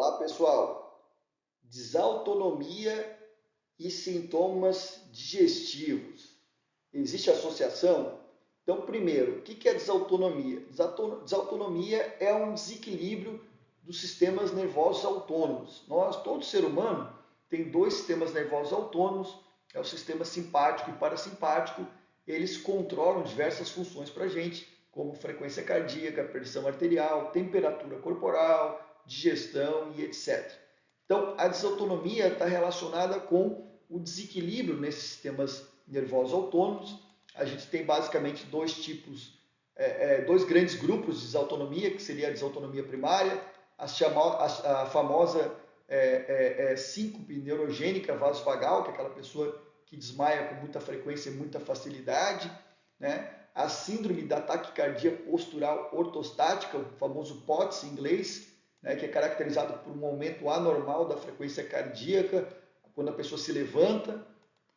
Olá, pessoal. Desautonomia e sintomas digestivos. Existe associação? Então, primeiro, o que é desautonomia? Desautonomia é um desequilíbrio dos sistemas nervosos autônomos. Todo ser humano, tem dois sistemas nervosos autônomos, é o sistema simpático e parasimpático. Eles controlam diversas funções para a gente, como frequência cardíaca, pressão arterial, temperatura corporal, digestão e etc. Então, a desautonomia está relacionada com o desequilíbrio nesses sistemas nervosos autônomos. A gente tem basicamente dois tipos, dois grandes grupos de desautonomia, que seria a desautonomia primária, a famosa síncope neurogênica vasovagal, que é aquela pessoa que desmaia com muita frequência e muita facilidade, né? A síndrome da taquicardia postural ortostática, o famoso POTS em inglês, né, que é caracterizado por um aumento anormal da frequência cardíaca quando a pessoa se levanta,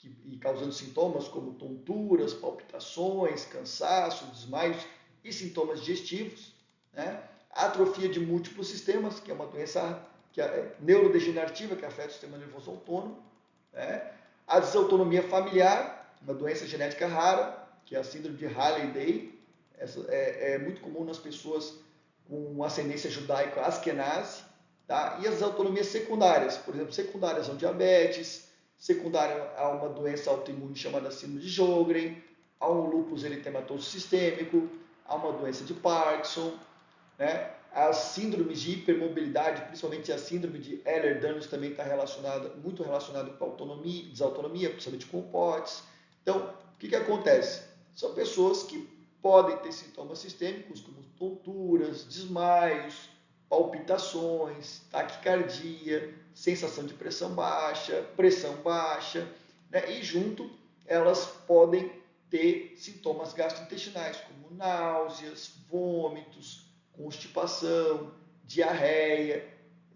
e causando sintomas como tonturas, palpitações, cansaço, desmaios e sintomas digestivos, né? A atrofia de múltiplos sistemas, que é uma doença neurodegenerativa que afeta o sistema nervoso autônomo, né? A desautonomia familiar, uma doença genética rara, que é a síndrome de Hailey-Hailey. Essa é muito comum nas pessoas com ascendência judaico-askenazi, tá? E as autonomias secundárias, por exemplo, secundárias ao diabetes, secundária a uma doença autoimune chamada síndrome de Sjögren, a um lúpus eritematoso sistêmico, a uma doença de Parkinson, né? As síndromes de hipermobilidade, principalmente a síndrome de Ehlers-Danlos, também está muito relacionada com a autonomia, desautonomia, principalmente com POTS. Então, o que acontece? São pessoas que podem ter sintomas sistêmicos, como tonturas, desmaios, palpitações, taquicardia, sensação de pressão baixa, né? E junto elas podem ter sintomas gastrointestinais, como náuseas, vômitos, constipação, diarreia,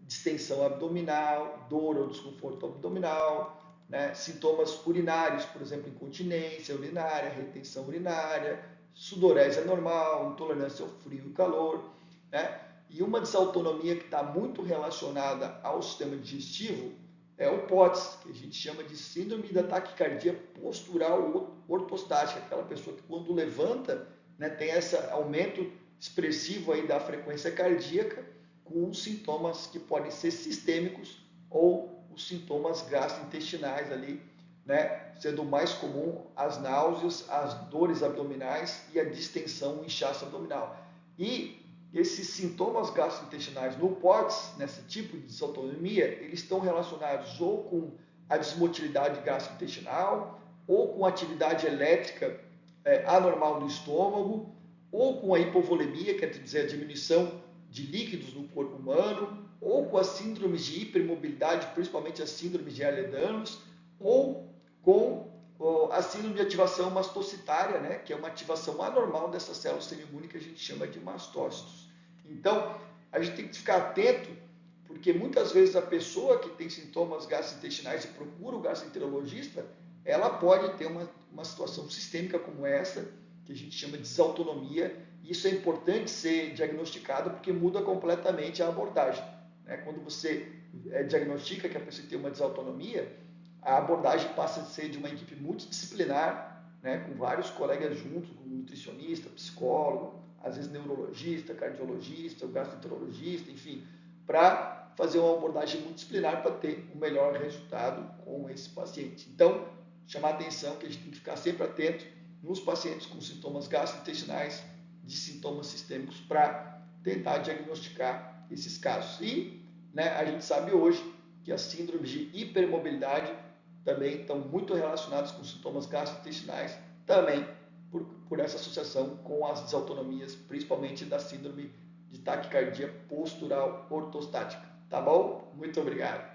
distensão abdominal, dor ou desconforto abdominal, né? Sintomas urinários, por exemplo, incontinência urinária, retenção urinária, sudorese anormal, intolerância ao frio e calor, né? E uma desautonomia que está muito relacionada ao sistema digestivo é o POTS, que a gente chama de síndrome da taquicardia postural ortostática, aquela pessoa que quando levanta, né, tem esse aumento expressivo aí da frequência cardíaca, com sintomas que podem ser sistêmicos ou os sintomas gastrointestinais ali, né, sendo o mais comum as náuseas, as dores abdominais e a distensão, o inchaço abdominal. E esses sintomas gastrointestinais no POTS, nesse tipo de desautonomia, eles estão relacionados ou com a desmotilidade gastrointestinal, ou com atividade elétrica anormal do estômago, ou com a hipovolemia, quer dizer, a diminuição de líquidos no corpo humano, ou com as síndromes de hipermobilidade, principalmente as síndromes de Ehlers-Danlos, ou com a síndrome de ativação mastocitária, né, que é uma ativação anormal dessas células semi-imunes que a gente chama de mastócitos. Então, a gente tem que ficar atento, porque muitas vezes a pessoa que tem sintomas gastrointestinais e procura o gastroenterologista, ela pode ter uma situação sistêmica como essa, que a gente chama de desautonomia, e isso é importante ser diagnosticado porque muda completamente a abordagem, né? Quando você diagnostica que a pessoa tem uma desautonomia, a abordagem passa a ser de uma equipe multidisciplinar, né, com vários colegas juntos, como nutricionista, psicólogo, às vezes neurologista, cardiologista, gastroenterologista, enfim, para fazer uma abordagem multidisciplinar para ter um melhor resultado com esse paciente. Então, chamar a atenção que a gente tem que ficar sempre atento nos pacientes com sintomas gastrointestinais, de sintomas sistêmicos, para tentar diagnosticar esses casos. E, né, a gente sabe hoje que as síndromes de hipermobilidade também estão muito relacionadas com sintomas gastrointestinais, também por essa associação com as desautonomias, principalmente da síndrome de taquicardia postural ortostática. Tá bom? Muito obrigado.